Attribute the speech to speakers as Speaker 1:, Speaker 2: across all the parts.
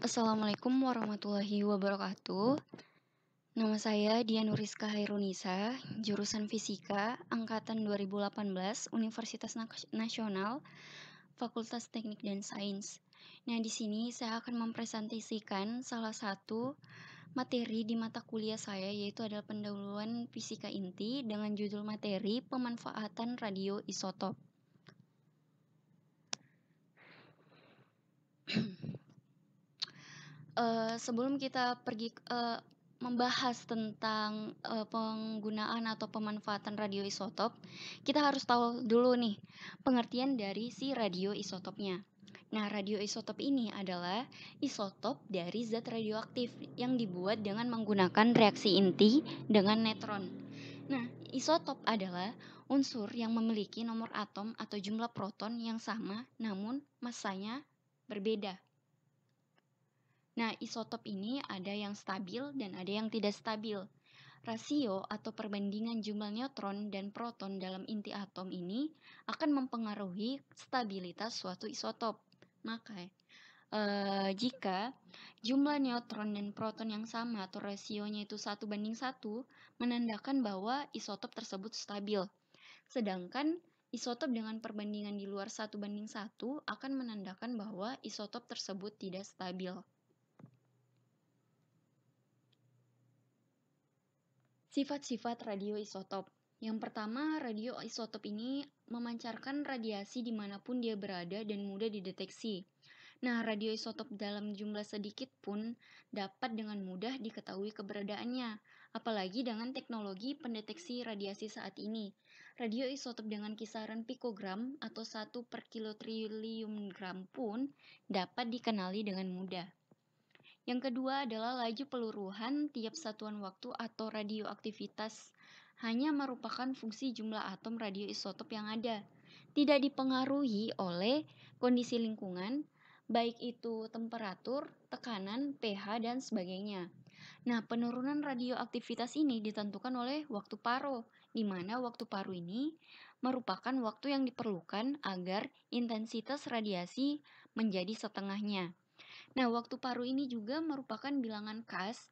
Speaker 1: Assalamualaikum warahmatullahi wabarakatuh. Nama saya Dian Nuriska Hairunisa, jurusan Fisika, angkatan 2018, Universitas Nasional, Fakultas Teknik dan Sains. Nah, di sini saya akan mempresentasikan salah satu materi di mata kuliah saya, yaitu adalah pendahuluan fisika inti dengan judul materi pemanfaatan radioisotop. Sebelum kita pergi membahas tentang penggunaan atau pemanfaatan radioisotop, kita harus tahu dulu nih pengertian dari si radioisotopnya. Nah, radioisotop ini adalah isotop dari zat radioaktif yang dibuat dengan menggunakan reaksi inti dengan neutron. Nah, isotop adalah unsur yang memiliki nomor atom atau jumlah proton yang sama namun massanya berbeda. Nah, isotop ini ada yang stabil dan ada yang tidak stabil. Rasio atau perbandingan jumlah neutron dan proton dalam inti atom ini akan mempengaruhi stabilitas suatu isotop. Maka, jika jumlah neutron dan proton yang sama atau rasionya itu 1:1, menandakan bahwa isotop tersebut stabil. Sedangkan isotop dengan perbandingan di luar 1:1 akan menandakan bahwa isotop tersebut tidak stabil. Sifat-sifat radioisotop. Yang pertama, radioisotop ini memancarkan radiasi dimanapun dia berada dan mudah dideteksi. Nah, radioisotop dalam jumlah sedikit pun dapat dengan mudah diketahui keberadaannya, apalagi dengan teknologi pendeteksi radiasi saat ini. Radioisotop dengan kisaran pikogram atau 1/kilotriliun gram pun dapat dikenali dengan mudah. Yang kedua adalah laju peluruhan tiap satuan waktu atau radioaktivitas hanya merupakan fungsi jumlah atom radioisotop yang ada, tidak dipengaruhi oleh kondisi lingkungan, baik itu temperatur, tekanan, pH, dan sebagainya. Nah, penurunan radioaktivitas ini ditentukan oleh waktu paro, di mana waktu paro ini merupakan waktu yang diperlukan agar intensitas radiasi menjadi setengahnya. Nah, waktu paru ini juga merupakan bilangan khas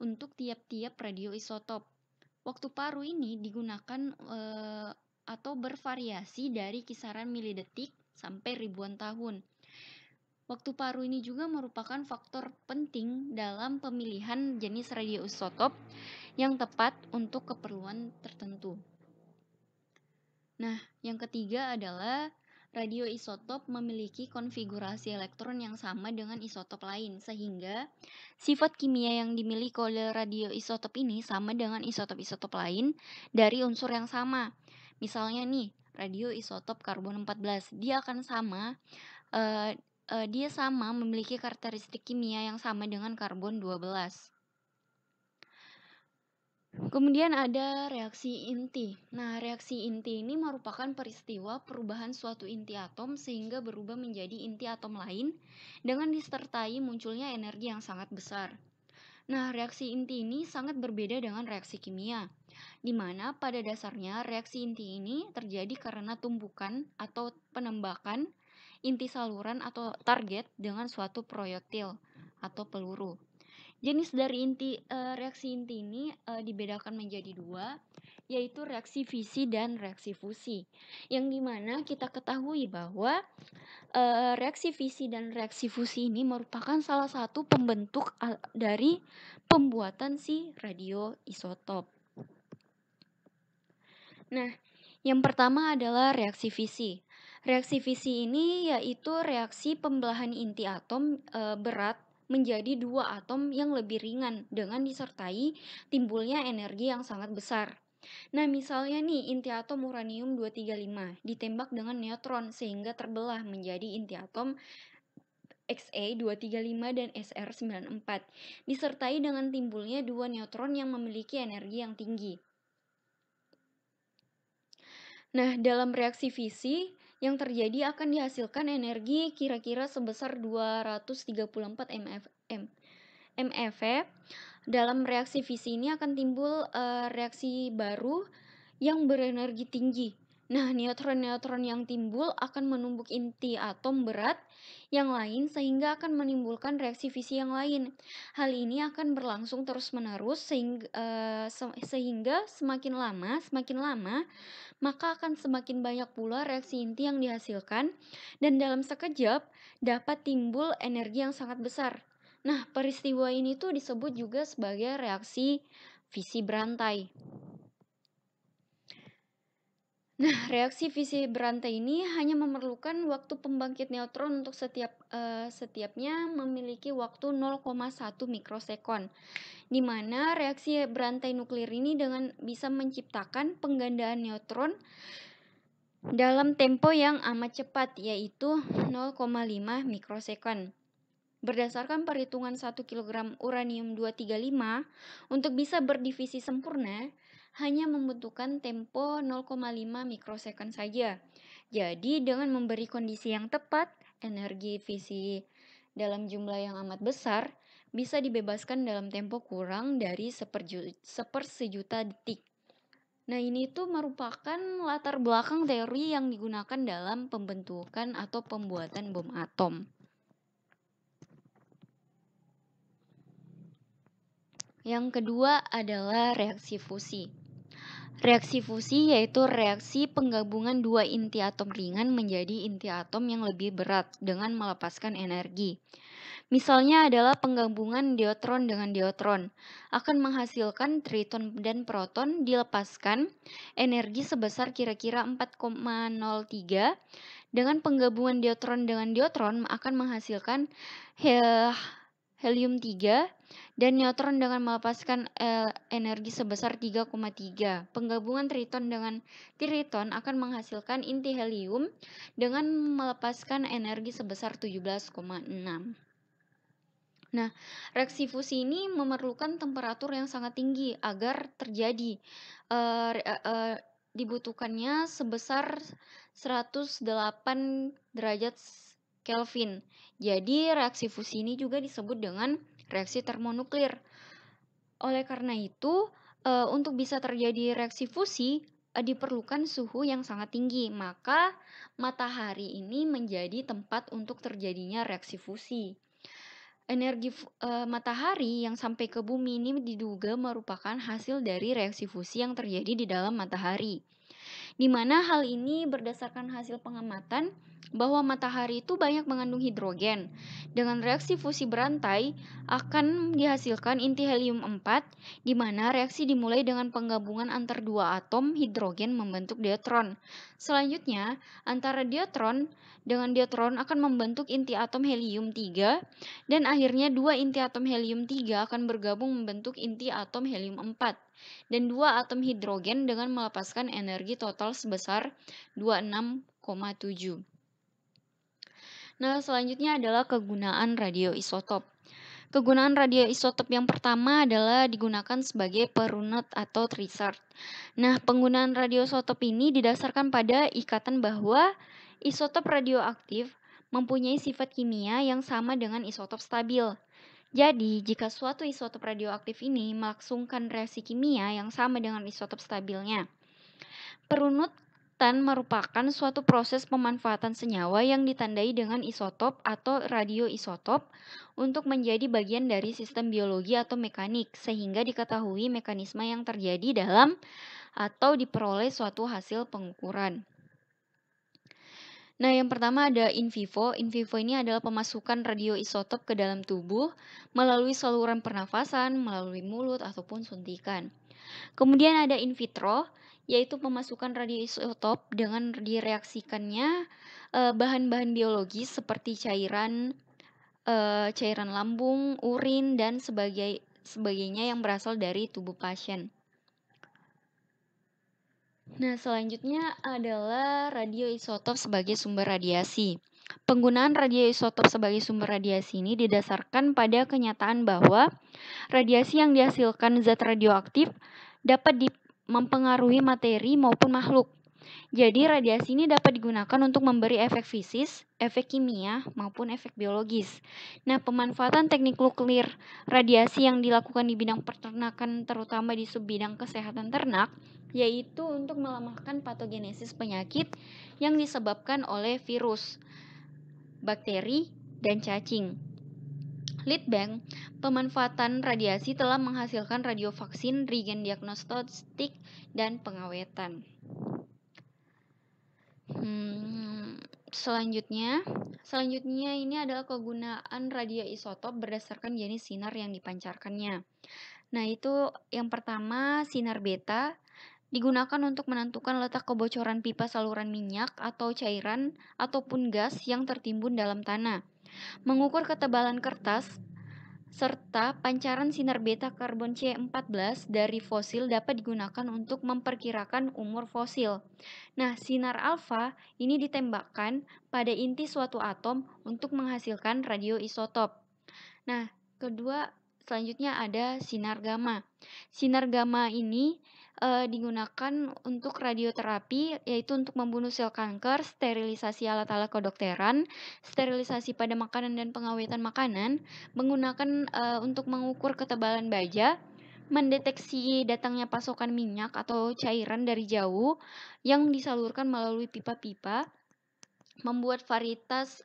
Speaker 1: untuk tiap-tiap radioisotop. Waktu paru ini digunakan atau bervariasi dari kisaran milidetik sampai ribuan tahun. Waktu paru ini juga merupakan faktor penting dalam pemilihan jenis radioisotop yang tepat untuk keperluan tertentu. Nah, yang ketiga adalah radioisotop memiliki konfigurasi elektron yang sama dengan isotop lain, sehingga sifat kimia yang dimiliki oleh radioisotop ini sama dengan isotop-isotop lain dari unsur yang sama. Misalnya nih, radioisotop karbon 14, dia akan sama, dia sama memiliki karakteristik kimia yang sama dengan karbon 12. Kemudian ada reaksi inti. Nah, reaksi inti ini merupakan peristiwa perubahan suatu inti atom sehingga berubah menjadi inti atom lain dengan disertai munculnya energi yang sangat besar. Nah, reaksi inti ini sangat berbeda dengan reaksi kimia, di mana pada dasarnya reaksi inti ini terjadi karena tumbukan atau penembakan inti saluran atau target dengan suatu proyektil atau peluru. Jenis dari reaksi inti ini dibedakan menjadi dua, yaitu reaksi fisi dan reaksi fusi. Yang dimana kita ketahui bahwa reaksi fisi dan reaksi fusi ini merupakan salah satu pembentuk dari pembuatan si radioisotop. Nah, yang pertama adalah reaksi fisi. Reaksi fisi ini yaitu reaksi pembelahan inti atom berat menjadi dua atom yang lebih ringan dengan disertai timbulnya energi yang sangat besar. Nah, misalnya nih inti atom uranium 235 ditembak dengan neutron sehingga terbelah menjadi inti atom Xe235 dan Sr94 disertai dengan timbulnya dua neutron yang memiliki energi yang tinggi. Nah, dalam reaksi fisi yang terjadi akan dihasilkan energi kira-kira sebesar 234 MeV. Dalam reaksi fisi ini akan timbul reaksi baru yang berenergi tinggi. Nah, neutron-neutron yang timbul akan menumbuk inti atom berat yang lain sehingga akan menimbulkan reaksi fisi yang lain. Hal ini akan berlangsung terus-menerus sehingga semakin lama, maka akan semakin banyak pula reaksi inti yang dihasilkan dan dalam sekejap dapat timbul energi yang sangat besar. Nah, peristiwa ini tuh disebut juga sebagai reaksi fisi berantai. Nah, reaksi fisi berantai ini hanya memerlukan waktu pembangkit neutron untuk setiapnya memiliki waktu 0,1 mikrosekon, di mana reaksi berantai nuklir ini dengan bisa menciptakan penggandaan neutron dalam tempo yang amat cepat, yaitu 0,5 mikrosekon. Berdasarkan perhitungan 1 kg uranium 235, untuk bisa berdivisi sempurna, hanya membutuhkan tempo 0,5 mikrosekon saja. Jadi, dengan memberi kondisi yang tepat, energi fisi dalam jumlah yang amat besar bisa dibebaskan dalam tempo kurang dari sepersejuta detik. Nah, ini tuh merupakan latar belakang teori yang digunakan dalam pembentukan atau pembuatan bom atom. Yang kedua adalah reaksi fusi. Reaksi fusi yaitu reaksi penggabungan dua inti atom ringan menjadi inti atom yang lebih berat dengan melepaskan energi. Misalnya adalah penggabungan deuteron dengan deuteron akan menghasilkan triton dan proton dilepaskan energi sebesar kira-kira 4,03. Dengan penggabungan deuteron dengan deuteron akan menghasilkan helium 3 dan neutron dengan melepaskan energi sebesar 3,3. Penggabungan triton dengan triton akan menghasilkan inti helium dengan melepaskan energi sebesar 17,6. Nah, reaksi fusi ini memerlukan temperatur yang sangat tinggi agar terjadi. Dibutuhkannya sebesar 108 derajat Kelvin. Jadi, reaksi fusi ini juga disebut dengan reaksi termonuklir. Oleh karena itu, untuk bisa terjadi reaksi fusi, diperlukan suhu yang sangat tinggi. Maka, matahari ini menjadi tempat untuk terjadinya reaksi fusi. Energi matahari yang sampai ke bumi ini diduga merupakan hasil dari reaksi fusi yang terjadi di dalam matahari. Di mana hal ini berdasarkan hasil pengamatan bahwa matahari itu banyak mengandung hidrogen. Dengan reaksi fusi berantai akan dihasilkan inti helium 4, di mana reaksi dimulai dengan penggabungan antar dua atom hidrogen membentuk deuteron. Selanjutnya, antara deuteron dengan deuteron akan membentuk inti atom helium 3, dan akhirnya dua inti atom helium 3 akan bergabung membentuk inti atom helium 4 dan dua atom hidrogen dengan melepaskan energi total sebesar 26,7. Nah, selanjutnya adalah kegunaan radioisotop. Kegunaan radioisotop yang pertama adalah digunakan sebagai perunut atau trisart. Nah, penggunaan radioisotop ini didasarkan pada ikatan bahwa isotop radioaktif mempunyai sifat kimia yang sama dengan isotop stabil. Jadi, jika suatu isotop radioaktif ini melangsungkan reaksi kimia yang sama dengan isotop stabilnya, perunutan merupakan suatu proses pemanfaatan senyawa yang ditandai dengan isotop atau radioisotop untuk menjadi bagian dari sistem biologi atau mekanik, sehingga diketahui mekanisme yang terjadi dalam atau diperoleh suatu hasil pengukuran. Nah, yang pertama ada in vivo. In vivo ini adalah pemasukan radioisotop ke dalam tubuh melalui saluran pernafasan, melalui mulut, ataupun suntikan. Kemudian ada in vitro, yaitu pemasukan radioisotop dengan direaksikannya bahan-bahan biologis seperti cairan lambung, urin, dan sebagainya yang berasal dari tubuh pasien. Nah, selanjutnya adalah radioisotop sebagai sumber radiasi. Penggunaan radioisotop sebagai sumber radiasi ini didasarkan pada kenyataan bahwa radiasi yang dihasilkan zat radioaktif dapat mempengaruhi materi maupun makhluk. Jadi radiasi ini dapat digunakan untuk memberi efek fisik, efek kimia, maupun efek biologis. Nah, pemanfaatan teknik nuklir radiasi yang dilakukan di bidang peternakan, terutama di subbidang kesehatan ternak, yaitu untuk melemahkan patogenesis penyakit yang disebabkan oleh virus, bakteri, dan cacing. Lead bank, pemanfaatan radiasi telah menghasilkan radiovaksin, regen diagnostik, dan pengawetan. Selanjutnya ini adalah kegunaan radioisotop berdasarkan jenis sinar yang dipancarkannya. Nah, itu yang pertama, sinar beta digunakan untuk menentukan letak kebocoran pipa saluran minyak atau cairan ataupun gas yang tertimbun dalam tanah. Mengukur ketebalan kertas serta pancaran sinar beta karbon C14 dari fosil dapat digunakan untuk memperkirakan umur fosil. Nah, sinar alfa ini ditembakkan pada inti suatu atom untuk menghasilkan radioisotop. Nah, selanjutnya ada sinar gamma. Sinar gamma ini digunakan untuk radioterapi, yaitu untuk membunuh sel kanker, sterilisasi alat-alat kedokteran, sterilisasi pada makanan dan pengawetan makanan, menggunakan untuk mengukur ketebalan baja, mendeteksi datangnya pasokan minyak atau cairan dari jauh yang disalurkan melalui pipa-pipa, membuat varietas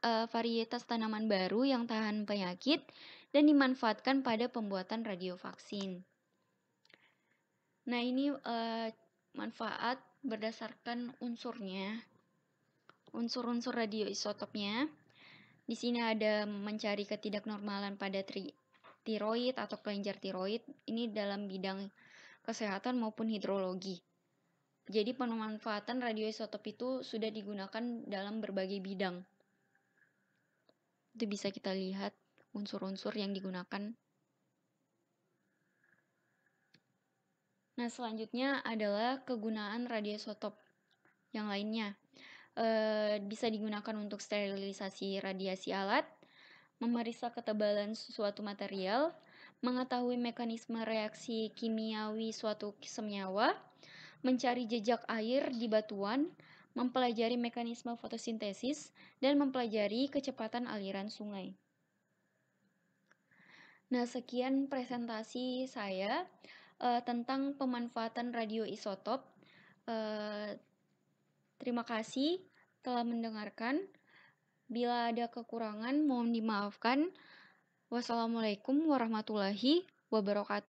Speaker 1: tanaman baru yang tahan penyakit, dan dimanfaatkan pada pembuatan radiovaksin. Nah, ini manfaat berdasarkan unsurnya, unsur-unsur radioisotopnya. Di sini ada mencari ketidaknormalan pada tiroid atau kelenjar tiroid, ini dalam bidang kesehatan maupun hidrologi. Jadi pemanfaatan radioisotop itu sudah digunakan dalam berbagai bidang. Itu bisa kita lihat unsur-unsur yang digunakan. Nah, selanjutnya adalah kegunaan radioisotop yang lainnya. Bisa digunakan untuk sterilisasi radiasi alat, memeriksa ketebalan suatu material, mengetahui mekanisme reaksi kimiawi suatu senyawa, mencari jejak air di batuan, mempelajari mekanisme fotosintesis, dan mempelajari kecepatan aliran sungai. Nah, sekian presentasi saya tentang pemanfaatan radioisotop. Terima kasih telah mendengarkan. Bila ada kekurangan, mohon dimaafkan. Wassalamualaikum warahmatullahi wabarakatuh.